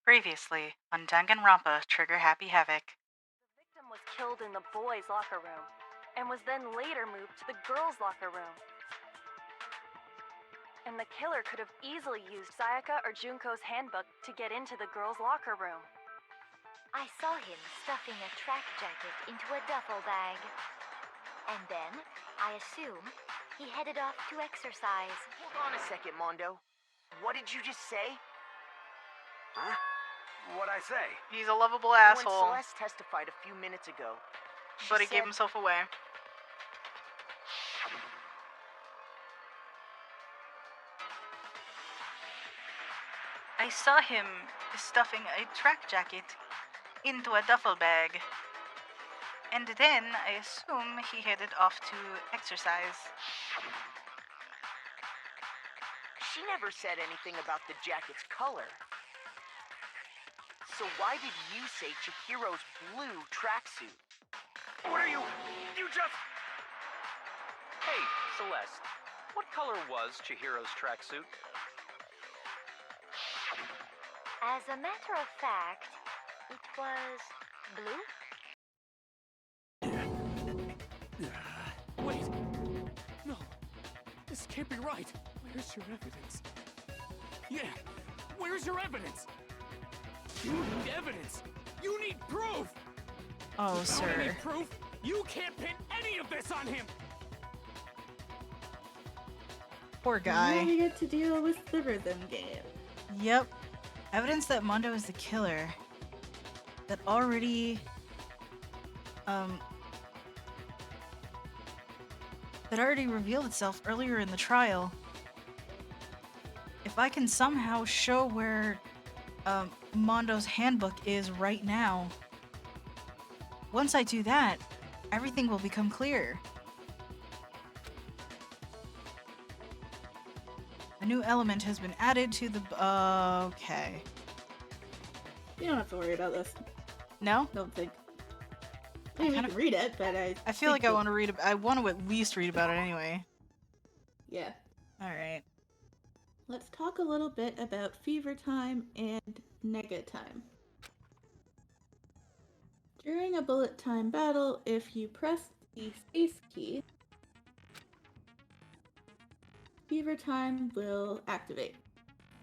Previously on Danganronpa Trigger Happy Havoc. The victim was killed in the boys' locker room and was then later moved to the girls' locker room. And the killer could have easily used Sayaka or Junko's handbook to get into the girls' locker room. I saw him stuffing a track jacket into a duffel bag. And then, I assume, he headed off to exercise. Hold on a second, Mondo. What did you just say? Huh? What'd I say? He's a lovable When asshole, Celeste testified a few minutes ago, she but he gave said- himself away. I saw him stuffing a track jacket into a duffel bag. And then I assume he headed off to exercise. She never said anything about the jacket's color. So why did you say Chihiro's blue tracksuit? What are you? You just... Hey, Celeste. What color was Chihiro's tracksuit? As a matter of fact, it was blue? Wait! No! This can't be right! Where's your evidence? Yeah! Where's your evidence? You need evidence! You need proof! Oh, Without any proof, you can't pin any of this on him! Poor Now guy. we get to deal with the rhythm game. Yep. Evidence that Mondo is the killer. That already... that already revealed itself earlier in the trial. If I can somehow show where Mondo's handbook is right now, once I do that, everything will become clear. A new element has been added to the... okay. You don't have to worry about this. No? Don't think. I mean, we kinda- can read it, but I feel like I want to read... I want to at least read about it anyway. Yeah. Alright. Let's talk a little bit about fever time and nega time. During a bullet time battle, if you press the space key, fever time will activate,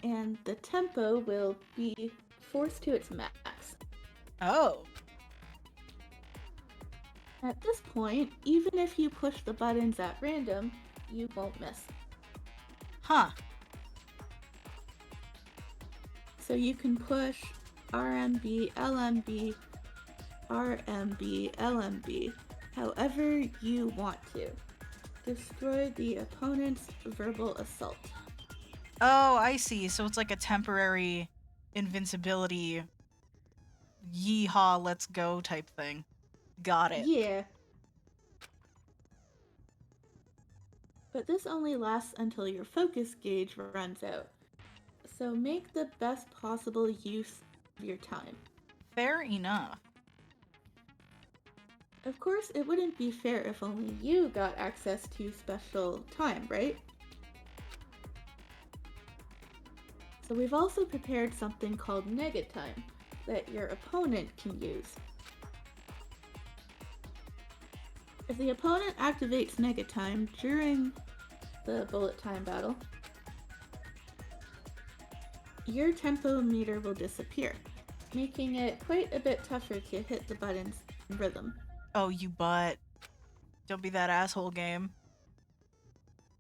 and the tempo will be forced to its max. Oh. At this point, even if you push the buttons at random, you won't miss. Huh. So you can push RMB, LMB, RMB, LMB, however you want to. Destroy the opponent's verbal assault. Oh, I see. So it's like a temporary invincibility, yeehaw, let's go type thing. Got it. Yeah. But this only lasts until your focus gauge runs out. So make the best possible use of your time. Fair enough. Of course, it wouldn't be fair if only you got access to special time, right? So we've also prepared something called nega time that your opponent can use. If the opponent activates nega time during the bullet time battle, your tempo meter will disappear, making it quite a bit tougher to hit the buttons in rhythm. Oh, you butt. Don't be that asshole, game.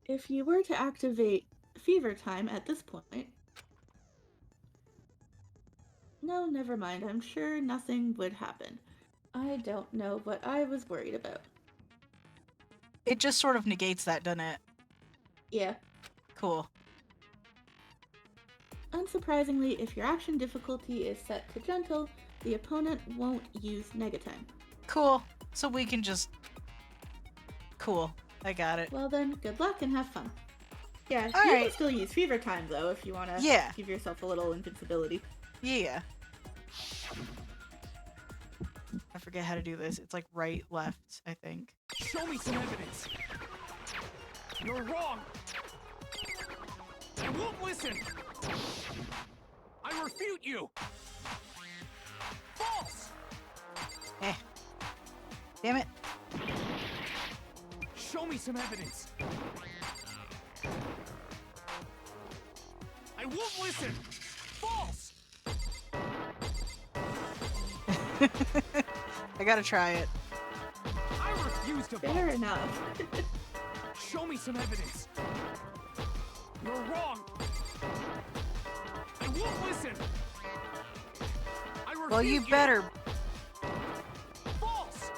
If you were to activate fever time at this point... No, never mind. I'm sure nothing would happen. I don't know what I was worried about. It just sort of negates that, doesn't it? Yeah. Cool. Unsurprisingly, if your action difficulty is set to gentle, the opponent won't use nega time. Cool. So we can just... Cool. I got it. Well then, good luck and have fun. Yeah, you Alright. can still use fever time though if you want to Yeah. give yourself a little invincibility. Yeah. I forget how to do this. It's like right, left, I think. Show me some evidence! You're wrong! I won't listen! I refute you! Damn it. Show me some evidence. I won't listen. False. I gotta try it. I refuse to Fair vote. enough. Show me some evidence. You're wrong. I won't listen. I refuse. Well, you better. False.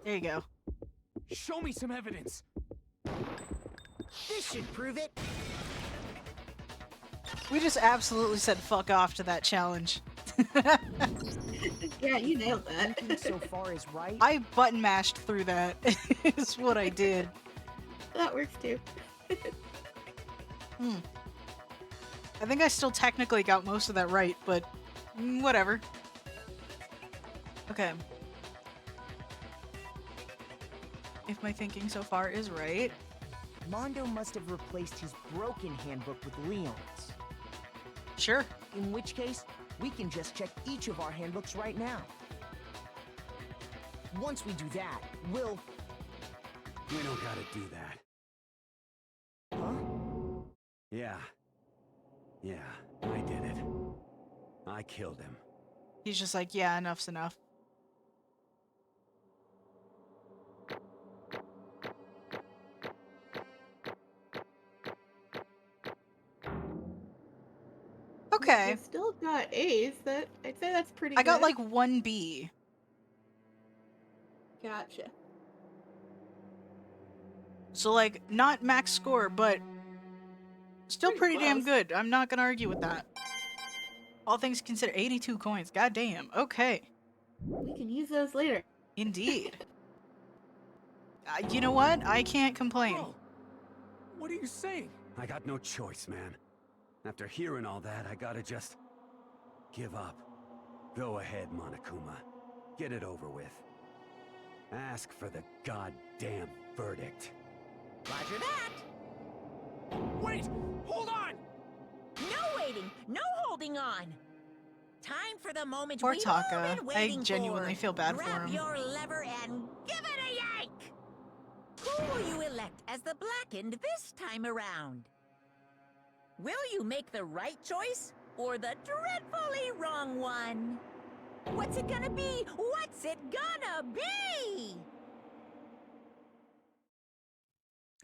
There you go. Show me some evidence. This should prove it. We just absolutely said fuck off to that challenge. Yeah, you nailed that. Thinking so far is right. I button mashed through that. Is what I did. That works too. I think I still technically got most of that right, but whatever. Okay. If my thinking so far is right. Mondo must have replaced his broken handbook with Leon's. Sure. In which case, we can just check each of our handbooks right now. Once we do that, we'll... We don't gotta do that. Huh? Yeah. Yeah, I did it. I killed him. He's just like, yeah, enough's enough. Okay. You still got A's. I'd say that's pretty I got good. like 1B. Gotcha. So like, not max score, but still pretty Pretty damn close. good. I'm not gonna argue with that. All things considered, 82 coins. God damn. Okay. We can use those later. Indeed. You know what? I can't complain. Bro, what are you saying? I got no choice, man. After hearing all that, I gotta just... give up. Go ahead, Monokuma. Get it over with. Ask for the goddamn verdict. Roger that! Wait! Hold on! No waiting! No holding on! Time for the moment Poor we've all Taka. been I waiting genuinely for. feel bad for Grab him. your lever and give it a yank! Who will you elect as the blackened this time around? Will you make the right choice or the dreadfully wrong one? What's it gonna be? What's it gonna be?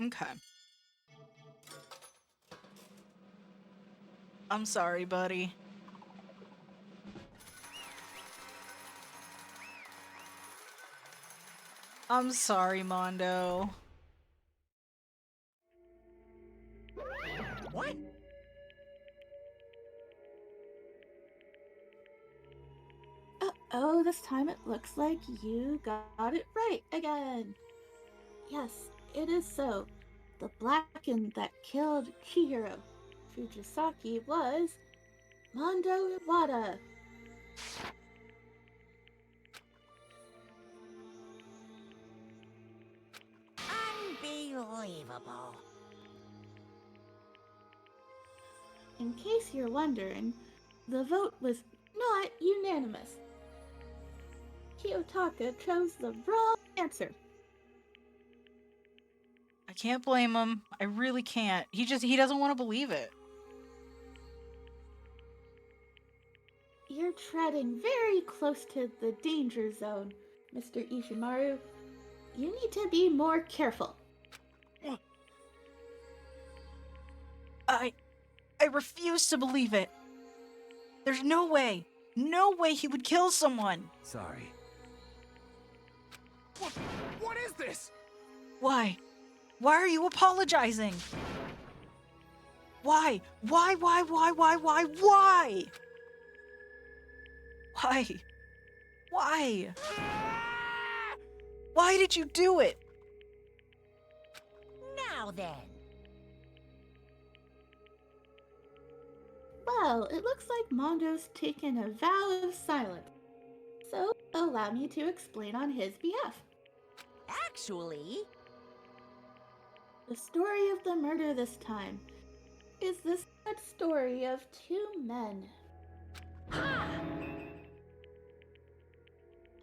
Okay. I'm sorry, buddy. I'm sorry, Mondo. What? Oh, this time it looks like you got it right again. Yes, it is so. The blackened that killed Chihiro Fujisaki was Mondo Iwata. Unbelievable. In case you're wondering, the vote was not unanimous. Kiyotaka chose the wrong answer. I can't blame him. I really can't. He doesn't want to believe it. You're treading very close to the danger zone, Mr. Ishimaru. You need to be more careful. I refuse to believe it. There's no way. No way he would kill someone. Sorry. What is this? Why? Why are you apologizing? Why? Why? Why? Why did you do it? Now then. Well, it looks like Mondo's taken a vow of silence. So, allow me to explain on his behalf. Actually, The story of the murder this time is the sad story of two men.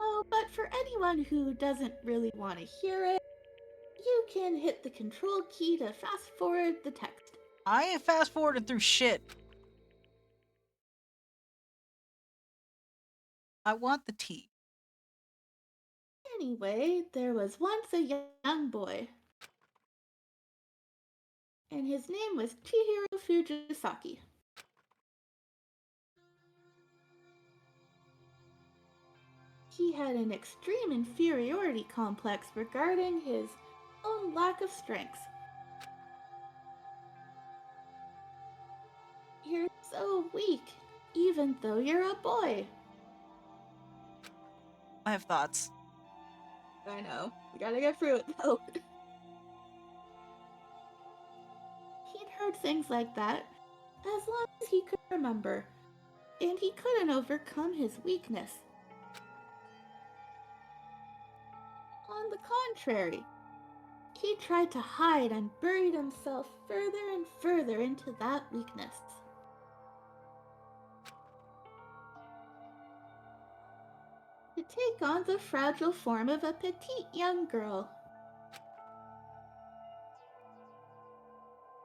Oh, but for anyone who doesn't really want to hear it, you can hit the control key to fast forward the text. I ain't fast forwarding through shit. I want the tea. Anyway, there was once a young boy, and his name was Chihiro Fujisaki. He had an extreme inferiority complex regarding his own lack of strengths. You're so weak, even though you're a boy. I have thoughts. I know. We gotta get through it though. He'd heard things like that as long as he could remember, and he couldn't overcome his weakness. On the contrary, he tried to hide and buried himself further and further into that weakness. To take on the fragile form of a petite young girl.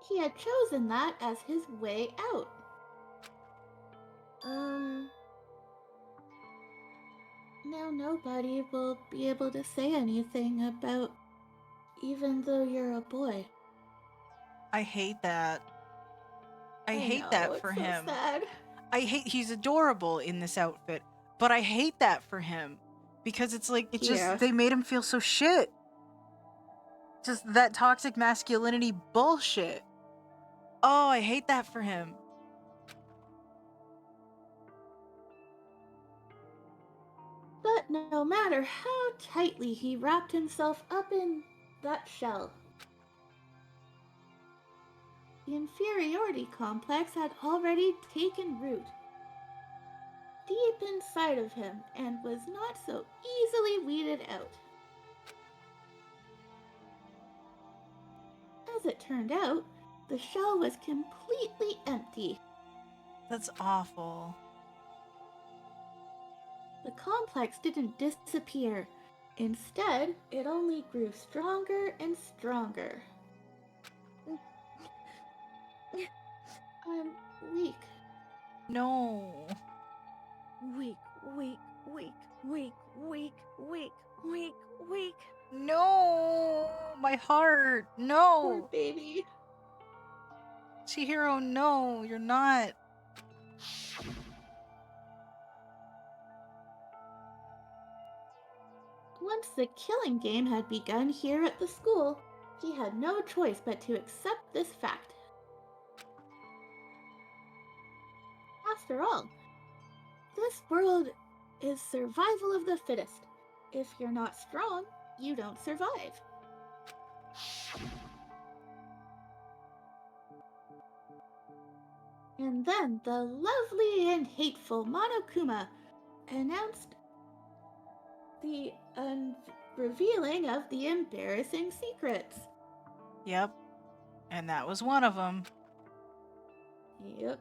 He had chosen that as his way out. Now nobody will be able to say anything about even though you're a boy. I hate that. I hate know, that for it's so him. sad. He's adorable in this outfit, but I hate that for him because it's like they made him feel so shit. Just that toxic masculinity bullshit. Oh, I hate that for him. But no matter how tightly he wrapped himself up in that shell, the inferiority complex had already taken root deep inside of him and was not so easily weeded out. As it turned out, the shell was completely empty. That's awful. The complex didn't disappear. Instead, it only grew stronger and stronger. I'm weak. No. Weak, weak, weak, weak, weak, weak, weak, weak. No. My heart. Poor No. baby. Chihiro, no, you're not. Once the killing game had begun here at the school, he had no choice but to accept this fact. After all, this world is survival of the fittest. If you're not strong, you don't survive. And then the lovely and hateful Monokuma announced the revealing of the embarrassing secrets. Yep. And that was one of them. Yep.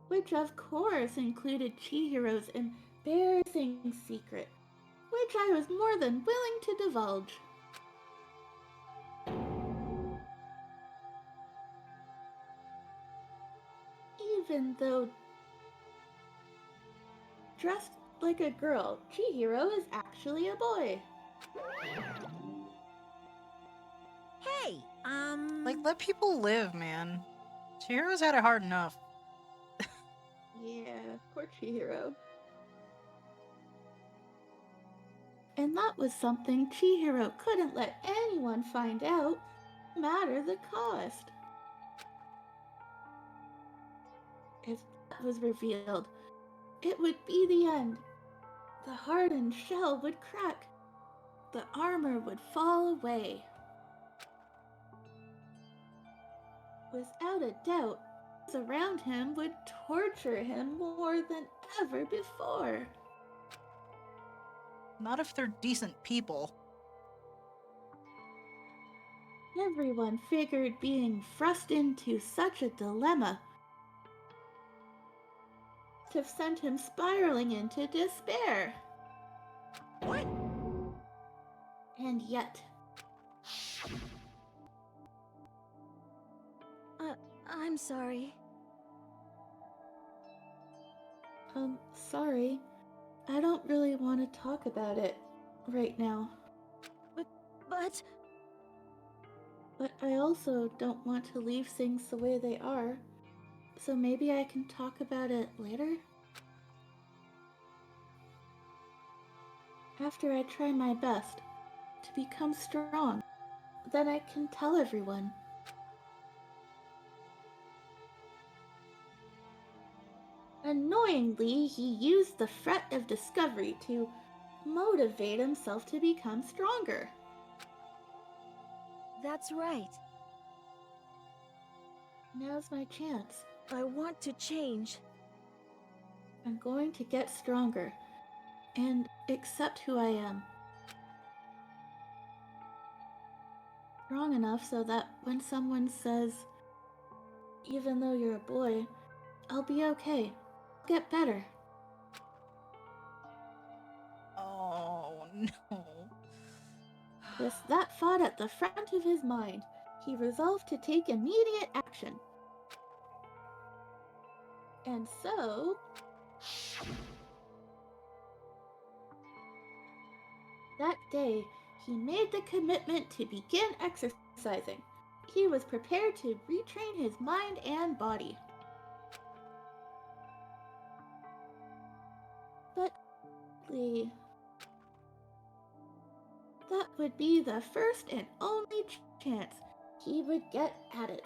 Which of course included Chihiro's embarrassing secret, which I was more than willing to divulge. Even though dressed like a girl, Chihiro is actually a boy. Hey, Like, let people live, man. Chihiro's had it hard enough. Yeah, poor Chihiro. And that was something Chihiro couldn't let anyone find out, no matter the cost. If that was revealed, it would be the end. The hardened shell would crack. The armor would fall away. Without a doubt, those around him would torture him more than ever before. Not if they're decent people. Everyone figured being thrust into such a dilemma have sent him spiraling into despair. What? And yet, I'm sorry. sorry. I don't really want to talk about it right now. But But I also don't want to leave things the way they are. So maybe I can talk about it later? After I try my best to become strong, then I can tell everyone. Annoyingly, he used the fret of discovery to motivate himself to become stronger. that's right. Now's my chance. I want to change. I'm going to get stronger and accept who I am. Strong enough so that when someone says, even though you're a boy, I'll be okay. I'll get better. Oh, no. With that thought at the front of his mind, he resolved to take immediate action. And so, that day, he made the commitment to begin exercising. He was prepared to retrain his mind and body. But that would be the first and only chance he would get at it.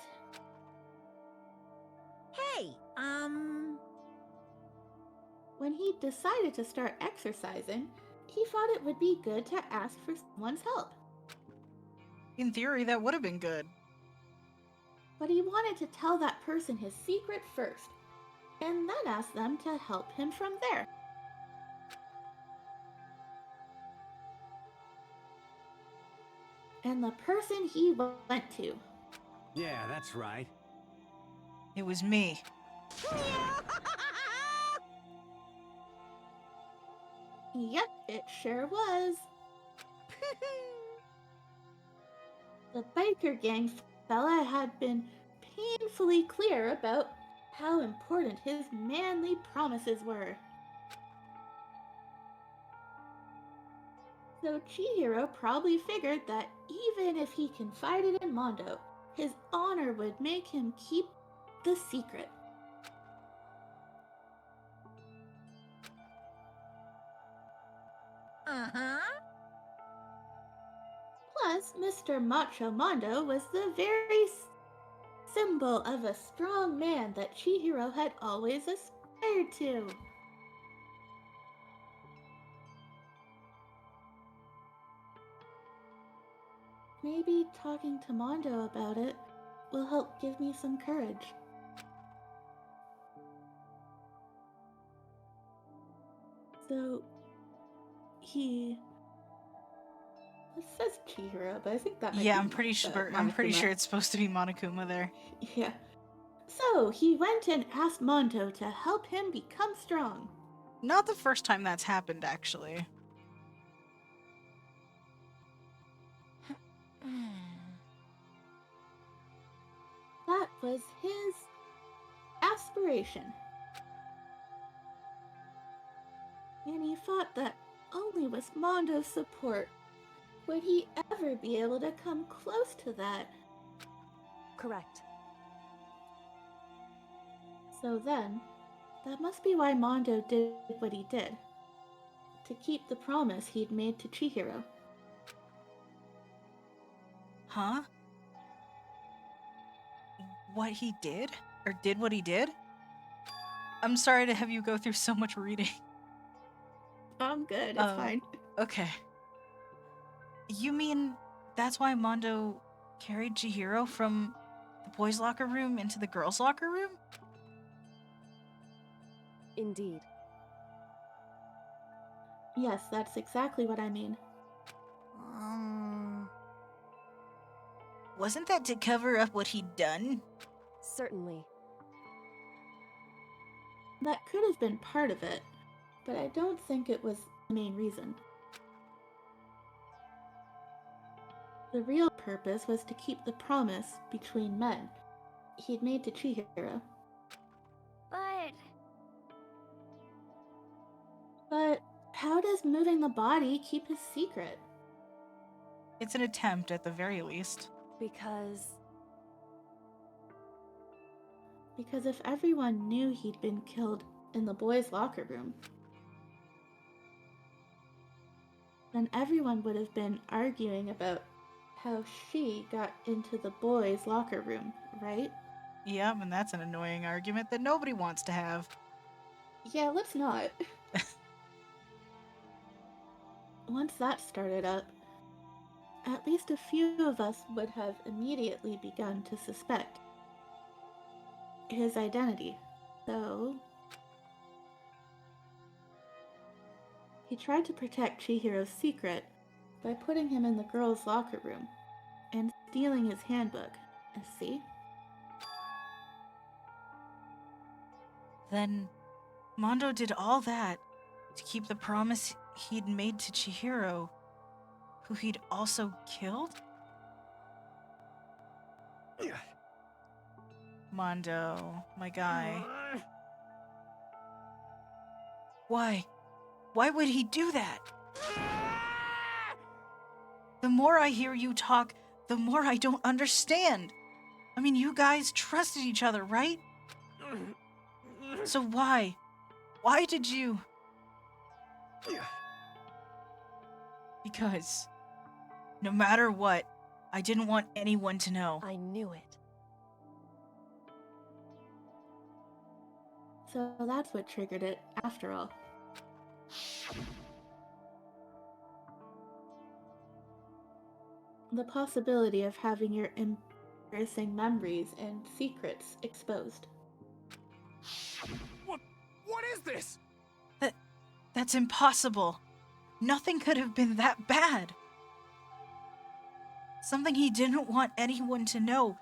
Hey, When he decided to start exercising, he thought it would be good to ask for someone's help. In theory, that would have been good. But he wanted to tell that person his secret first, and then ask them to help him from there. And the person he went to. Yeah, that's right. It was me. Yep, it sure was. The biker gang fella had been painfully clear about how important his manly promises were. So Chihiro probably figured that even if he confided in Mondo, his honor would make him keep the secret. uh-huh. Plus, Mr. Macho Mondo was the very symbol of a strong man that Chihiro had always aspired to. Maybe talking to Mondo about it will help give me some courage. So, it says Chihiro, but I think that might Yeah, be I'm pretty sure. I'm pretty Monokuma. sure it's supposed to be Monokuma there. Yeah. So, he went and asked Mondo to help him become strong. Not the first time that's happened, actually. That was his aspiration. And he thought that only with Mondo's support would he ever be able to come close to that. Correct. So then, that must be why Mondo did what he did. To keep the promise he'd made to Chihiro. Huh? What he did? Or did what he did? I'm sorry to have you go through so much reading. I'm good, it's fine. Okay. You mean that's why Mondo carried Chihiro from the boys' locker room into the girls' locker room? Indeed. Yes, that's exactly what I mean. Wasn't that to cover up what he'd done? Certainly. That could have been part of it, but I don't think it was the main reason. The real purpose was to keep the promise between men he'd made to Chihiro. But But how does moving the body keep his secret? It's an attempt at the very least. Because Because if everyone knew he'd been killed in the boys' locker room, then everyone would have been arguing about how she got into the boys' locker room, right? Yep, and that's an annoying argument that nobody wants to have. Yeah, let's not. Once that started up, at least a few of us would have immediately begun to suspect his identity. So, he tried to protect Chihiro's secret by putting him in the girls' locker room and stealing his handbook. See? Then Mondo did all that to keep the promise he'd made to Chihiro, who he'd also killed? Mondo, my guy. Why? Why would he do that? The more I hear you talk, the more I don't understand. I mean, you guys trusted each other, right? So why? Why did you? Because no matter what, I didn't want anyone to know. I knew it. So that's what triggered it, after all. The possibility of having your embarrassing memories and secrets exposed. What is this? That's impossible. Nothing could have been that bad. Something he didn't want anyone to know,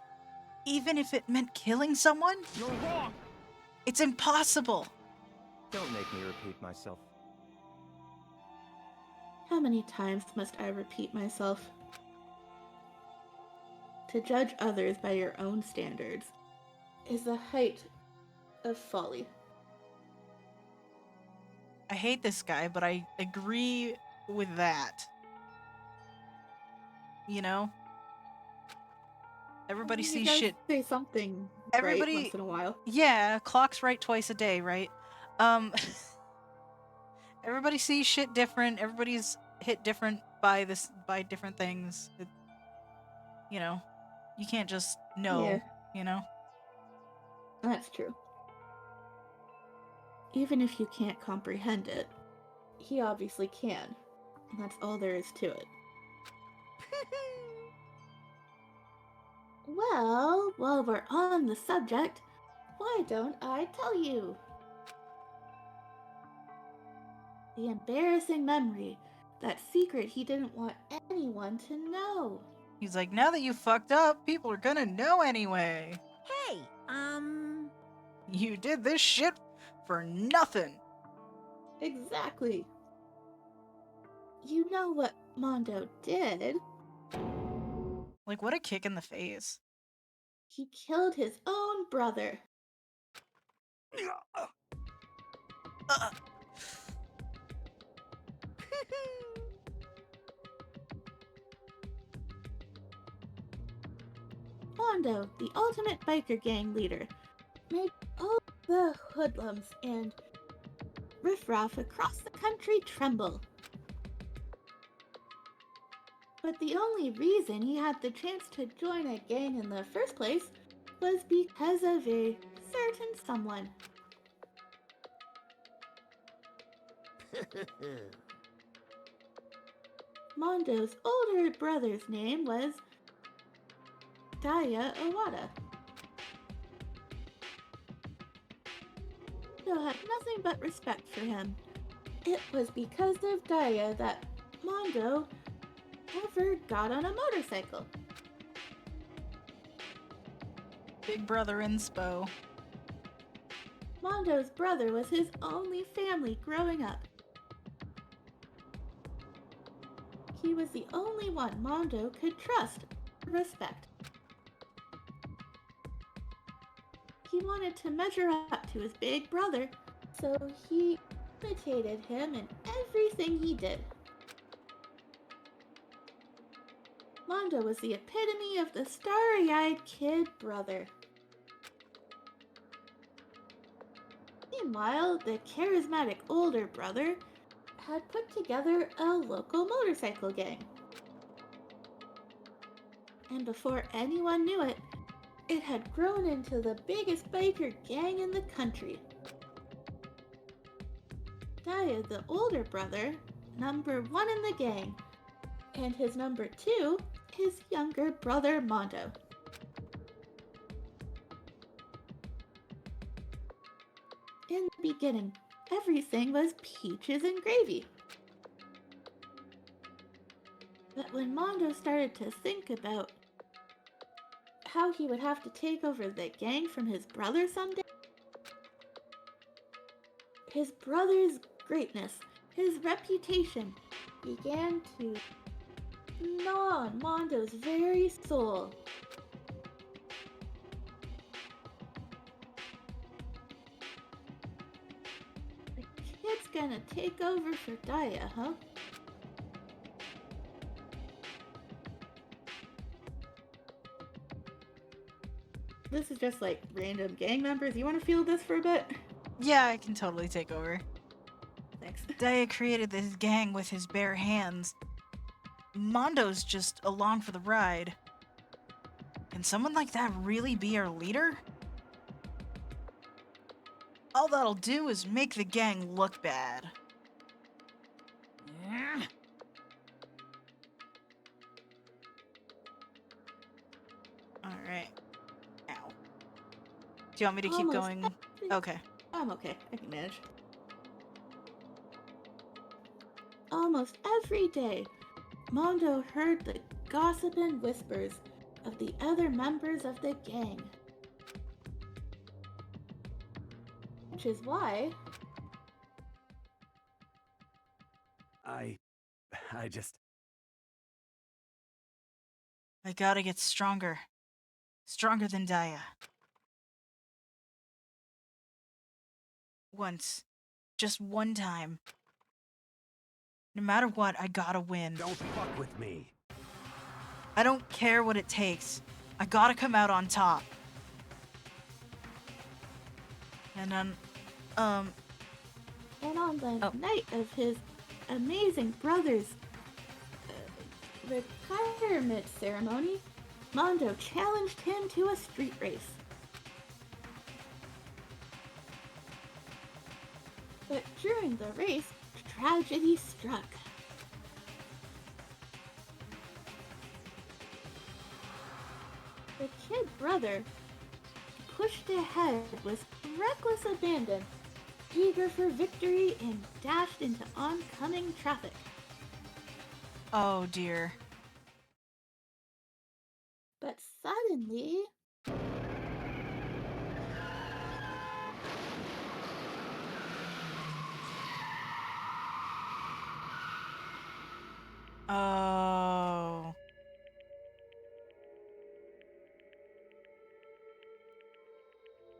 even if it meant killing someone? You're wrong! It's impossible. Don't make me repeat myself. How many times must I repeat myself? To judge others by your own standards is the height of folly. I hate this guy, but I agree with that. You know? Everybody You sees guys shit. say something Everybody- right once in a while. Yeah, clock's right twice a day, right? Everybody sees shit different. Everybody's hit different by different things. You know, you can't just know, Yeah. you know? That's true. Even if you can't comprehend it, he obviously can. And that's all there is to it. Well, while we're on the subject, why don't I tell you? The embarrassing memory, that secret he didn't want anyone to know. He's like, now that you fucked up, people are gonna know anyway. Hey, You did this shit for nothing. Exactly. You know what Mondo did? Like, what a kick in the face. He killed his own brother. Uh, Mondo, the ultimate biker gang leader, made all the hoodlums and riffraff across the country tremble. But the only reason he had the chance to join a gang in the first place was because of a certain someone. Mondo's older brother's name was Daya Owada. Mondo had nothing but respect for him. It was because of Daya that Mondo ever got on a motorcycle. Big brother inspo. Mondo's brother was his only family growing up. He was the only one Mondo could trust or respect. He wanted to measure up to his big brother, so he imitated him in everything he did. Mondo was the epitome of the starry-eyed kid brother. Meanwhile, the charismatic older brother had put together a local motorcycle gang. And before anyone knew it, it had grown into the biggest biker gang in the country. Daya, the older brother, number 1 in the gang, and his number 2, his younger brother Mondo. In the beginning, everything was peaches and gravy. But when Mondo started to think about how he would have to take over the gang from his brother someday, his brother's greatness, his reputation, began to gnaw on Mondo's very soul. The kid's gonna take over for Daya, huh? This is just like random gang members. You want to feel this for a bit? Yeah, I can totally take over. Thanks. Daya created this gang with his bare hands. Mondo's just along for the ride. Can someone like that really be our leader? All that'll do is make the gang look bad. Alright. Ow. Do you want me to keep Almost going? Okay. I'm okay. I can manage. Almost every day, Mondo heard the gossip and whispers of the other members of the gang. Which is why I just... I gotta get stronger. Stronger than Daya. Once. Just one time. No matter what, I gotta win. Don't fuck with me. I don't care what it takes. I gotta come out on top. And then, and on the night of his amazing brother's retirement ceremony, Mondo challenged him to a street race. But during the race, tragedy struck. The kid brother pushed ahead with reckless abandon, eager for victory, and dashed into oncoming traffic. oh dear. But suddenly, Oh.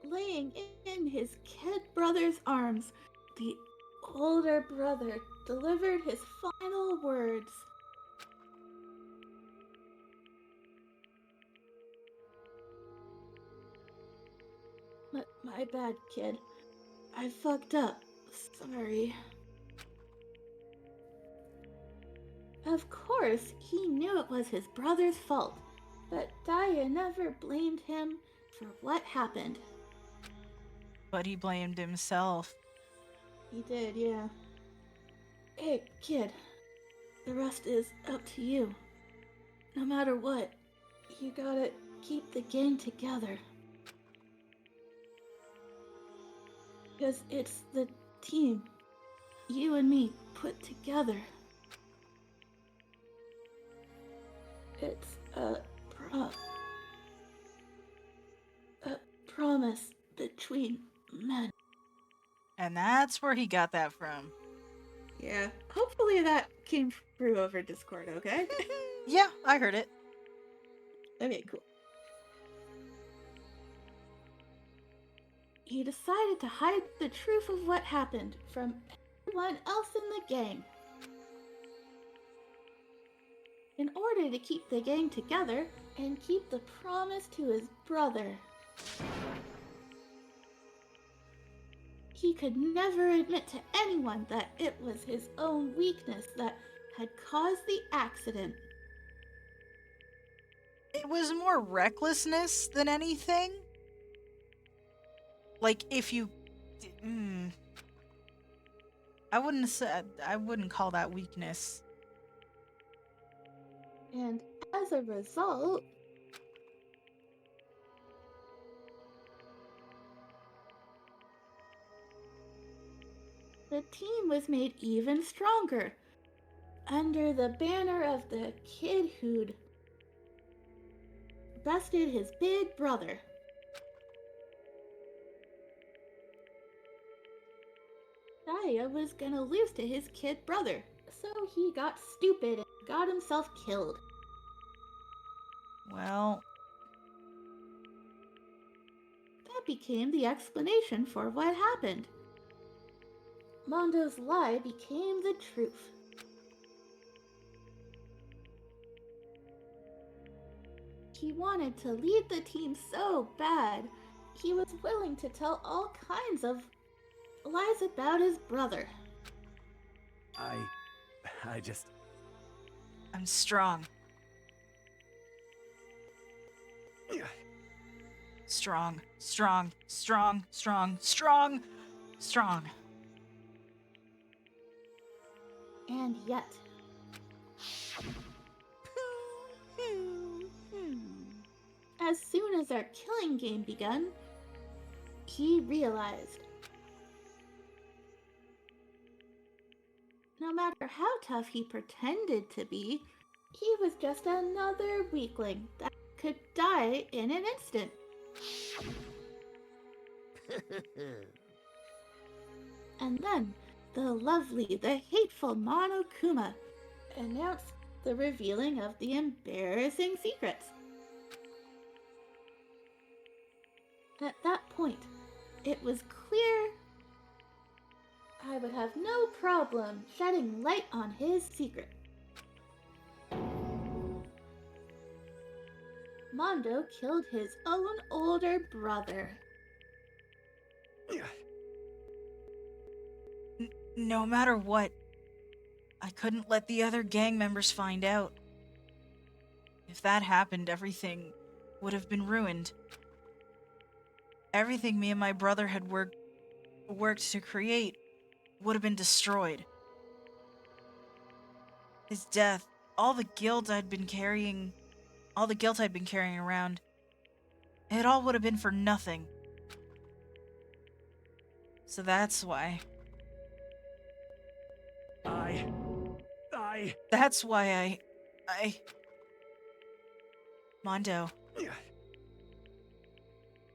laying in his kid brother's arms, the older brother delivered his final words. My bad, kid. I fucked up. Sorry. Of course, he knew it was his brother's fault, but Daya never blamed him for what happened. But he blamed himself. He did, yeah. Hey, kid. The rest is up to you. No matter what, you gotta keep the gang together. Because it's the team you and me put together. It's a promise between men. And that's where he got that from. Yeah, hopefully that came through over Discord, okay? Yeah, I heard it. Okay, cool. He decided to hide the truth of what happened from everyone else in the gang. In order to keep the gang together and keep the promise to his brother. He could never admit to anyone that it was his own weakness that had caused the accident. It was more recklessness than anything. Like, if you... I wouldn't call that weakness. And as a result, the team was made even stronger under the banner of the kid who'd bested his big brother. Daya was gonna lose to his kid brother, so he got stupid and got himself killed. Well, that became the explanation for what happened. Mondo's lie became the truth. He wanted to lead the team so bad, he was willing to tell all kinds of lies about his brother. I'm strong. Strong, strong, strong, strong, strong, strong. And yet... as soon as our killing game begun, he realized no matter how tough he pretended to be, he was just another weakling that could die in an instant. And then, the hateful Monokuma announced the revealing of the embarrassing secrets. At that point, it was clear I would have no problem shedding light on his secret. Mondo killed his own older brother. No matter what, I couldn't let the other gang members find out. If that happened, everything would have been ruined. Everything me and my brother had worked to create would have been destroyed. His death, all the guilt I'd been carrying around, it all would have been for nothing. So that's why. That's why Mondo.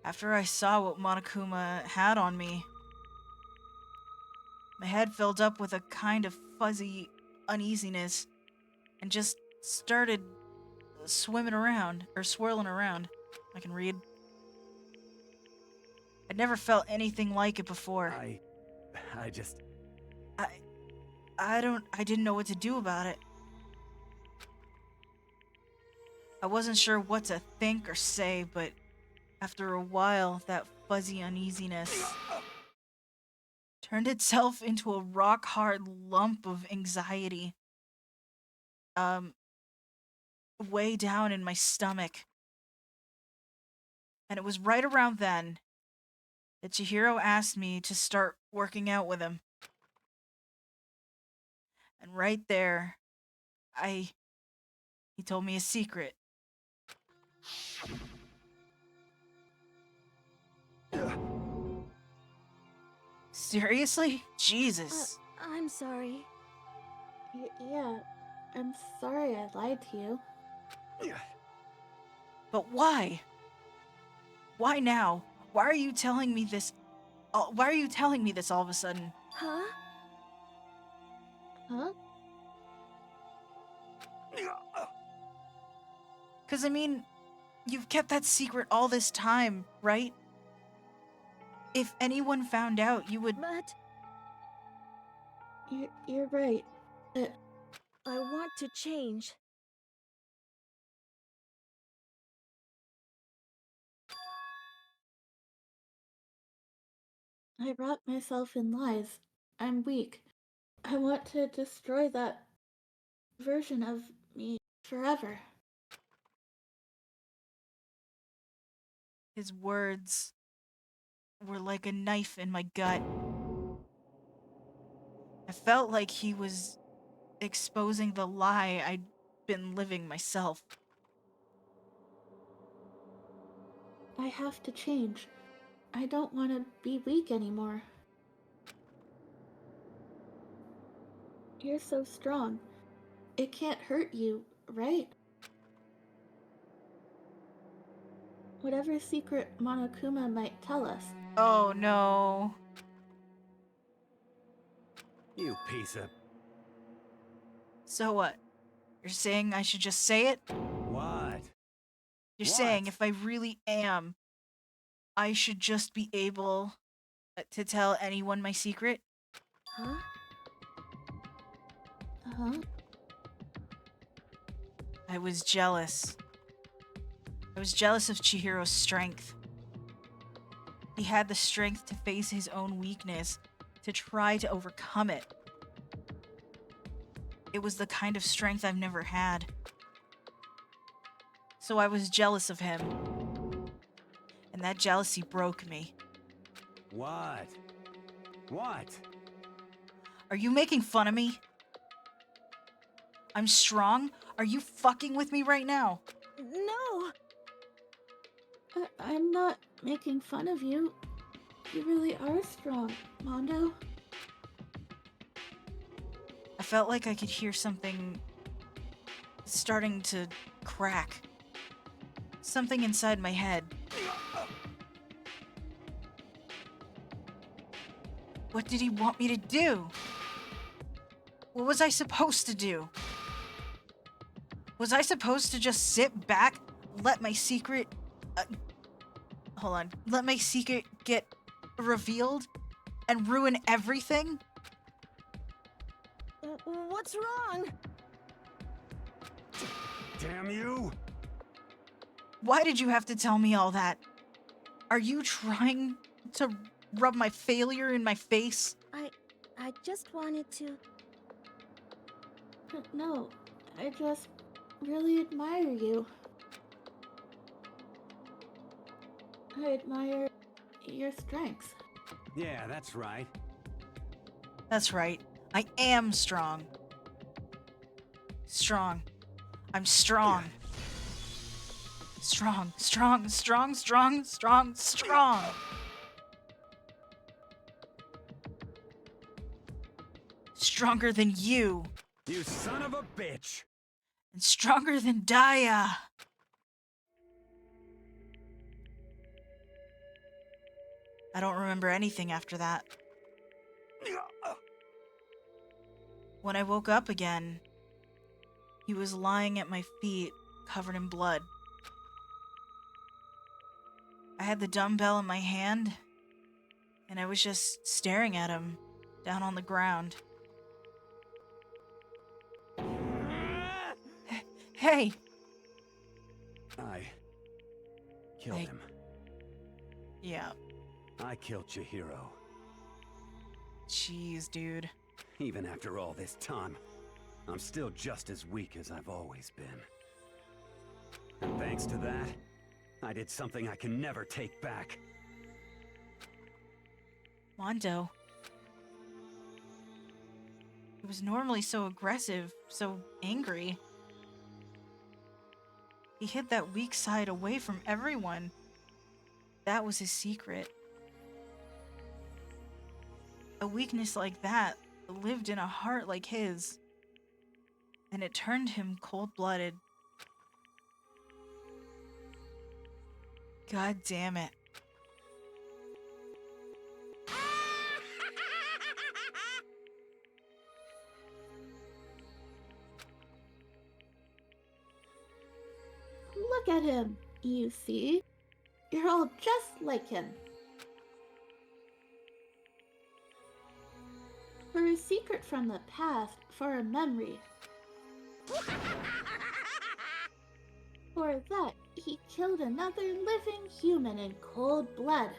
After I saw what Monokuma had on me, my head filled up with a kind of fuzzy uneasiness and just started swirling around. I can read. I'd never felt anything like it before. I didn't know what to do about it. I wasn't sure what to think or say, but after a while, that fuzzy uneasiness turned itself into a rock-hard lump of anxiety. Way down in my stomach. And it was right around then that Chihiro asked me to start working out with him. And right there, he told me a secret. Seriously? Jesus. I'm sorry. Yeah, I'm sorry I lied to you. But why? Why now? Why are you telling me this Oh, why are you telling me this all of a sudden? Huh? Huh? Because, I mean, you've kept that secret all this time, right? If anyone found out, you would... But You're right. I want to change. I wrap myself in lies. I'm weak. I want to destroy that version of me forever. His words were like a knife in my gut. I felt like he was exposing the lie I'd been living myself. I have to change. I don't want to be weak anymore. You're so strong. It can't hurt you, right? Whatever secret Monokuma might tell us. Oh no. You piece of... So what? You're saying I should just say it? What? You're What? saying if I really am, I should just be able to tell anyone my secret? Huh? Huh? I was jealous. I was jealous of Chihiro's strength. He had the strength to face his own weakness, to try to overcome it. It was the kind of strength I've never had. So I was jealous of him. And that jealousy broke me. What? What? Are you making fun of me? I'm strong? Are you fucking with me right now? No! I'm not making fun of you. You really are strong, Mondo. I felt like I could hear something starting to crack. Something inside my head. What did he want me to do? What was I supposed to do? Was I supposed to just sit back, let my secret... hold on. Let my secret get revealed and ruin everything? What's wrong? Damn you! Why did you have to tell me all that? Are you trying to rub my failure in my face? I just wanted to... No, I just really admire you. I admire your strengths. Yeah, that's right. That's right. I am strong. Strong. I'm strong. Strong, strong, strong, strong, strong, strong. Stronger than you. You son of a bitch! And stronger than Daya. I don't remember anything after that. When I woke up again, he was lying at my feet, covered in blood. I had the dumbbell in my hand, and I was just staring at him, down on the ground. Hey! I killed him. Yeah. I killed Chihiro. Jeez, dude. Even after all this time, I'm still just as weak as I've always been. And thanks to that, I did something I can never take back. Mondo. He was normally so aggressive, so angry. He hid that weak side away from everyone. That was his secret. A weakness like that lived in a heart like his, and it turned him cold-blooded. God damn it. Look at him, you see? You're all just like him. For a secret from the past, for a memory. For that, he killed another living human in cold blood.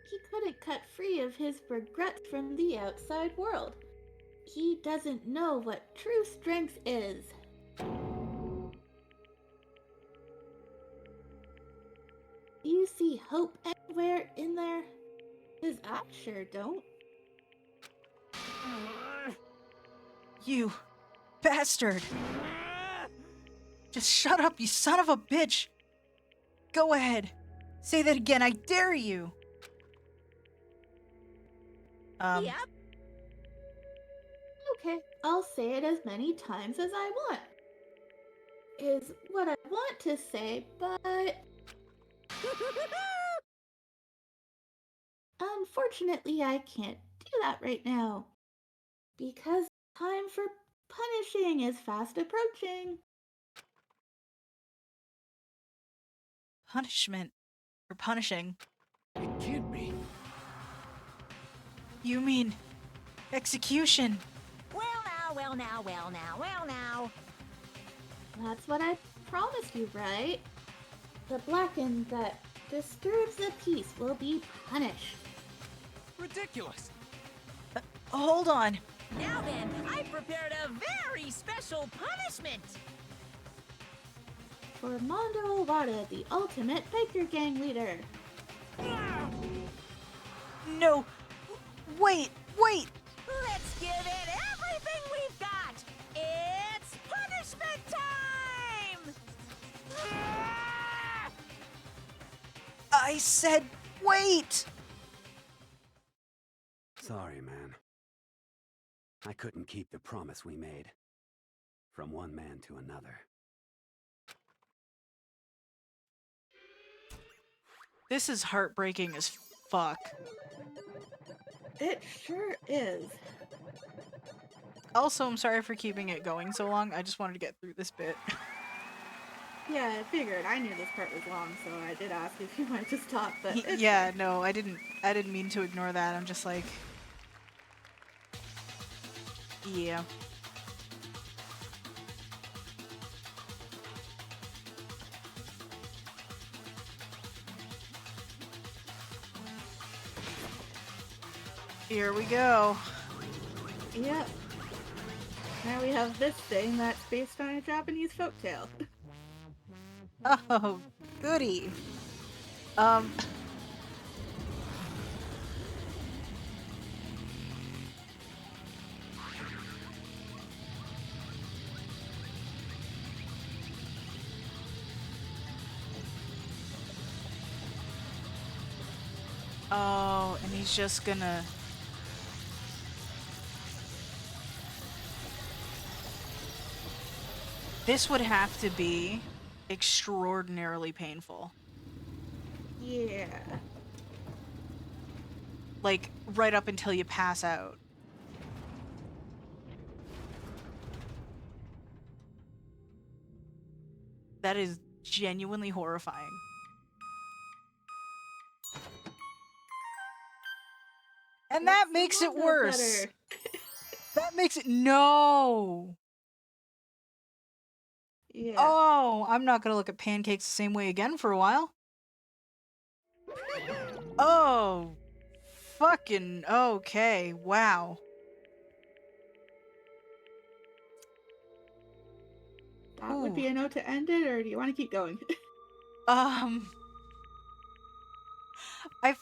He couldn't cut free of his regrets from the outside world. He doesn't know what true strength is. You see hope anywhere in there? 'Cause I sure don't. You bastard! Just shut up, you son of a bitch! Go ahead. Say that again, I dare you! Yep. Okay, I'll say it as many times as I want. Is what I want to say, but unfortunately I can't do that right now. Because time for punishing is fast approaching. Punishment. For punishing. It can't be. You mean execution? Well now, well now, well now, well now. That's what I promised you, right? The blackened that disturbs the peace will be punished. Ridiculous. Hold on. Now then, I've prepared a very special punishment. For Mondo Owada, the ultimate biker gang leader. No. Wait. Let's give it everything we've got. It's punishment time! I said wait! Sorry, man. I couldn't keep the promise we made. From one man to another. This is heartbreaking as fuck. It sure is. Also, I'm sorry for keeping it going so long. I just wanted to get through this bit. Yeah, I figured. I knew this part was long, so I did ask if you wanted to stop, but it's Yeah, no, I didn't mean to ignore that. I'm just like... Yeah. Here we go. Yep. Now we have this thing that's based on a Japanese folktale. Oh, goody. Oh, and he's just gonna... This would have to be extraordinarily painful. Yeah. Like, right up until you pass out. That is genuinely horrifying. And that makes it worse. That makes it... No! Yeah. Oh, I'm not gonna look at pancakes the same way again for a while. Oh. Fucking okay. Wow. That would be a note to end it, or do you want to keep going? I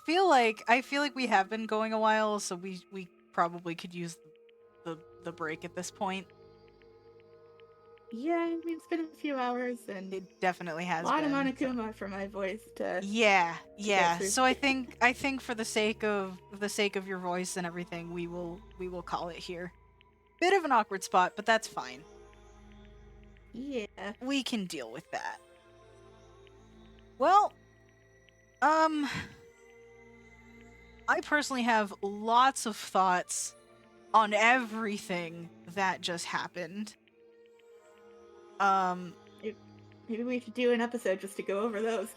feel like we have been going a while, so we probably could use the break at this point. Yeah, I mean, it's been a few hours, and It definitely has a lot been. of Monokuma for my voice to... Yeah. through. So I think for the sake of your voice and everything, we will call it here. Bit of an awkward spot, but that's fine. Yeah. We can deal with that. Well, I personally have lots of thoughts on everything that just happened. Maybe we should do an episode just to go over those.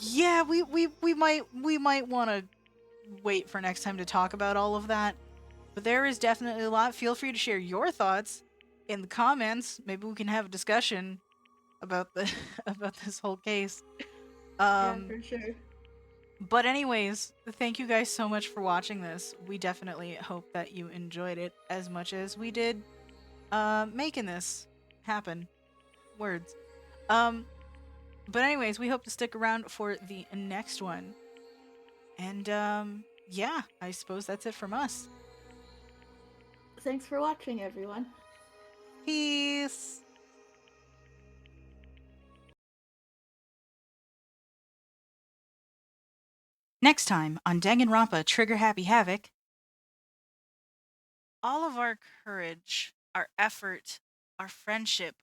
Yeah, we might want to wait for next time to talk about all of that. But there is definitely a lot. Feel free to share your thoughts in the comments. Maybe we can have a discussion about the about this whole case. Yeah, for sure. But anyways, thank you guys so much for watching this. We definitely hope that you enjoyed it as much as we did making this happen. Words. But anyways, we hope to stick around for the next one. And yeah, I suppose that's it from us. Thanks for watching, everyone. Peace. Next time on Danganronpa Trigger Happy Havoc. All of our courage, our effort, our friendship,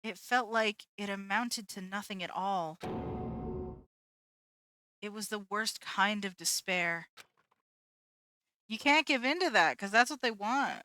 it felt like it amounted to nothing at all. It was the worst kind of despair. You can't give in to that because that's what they want.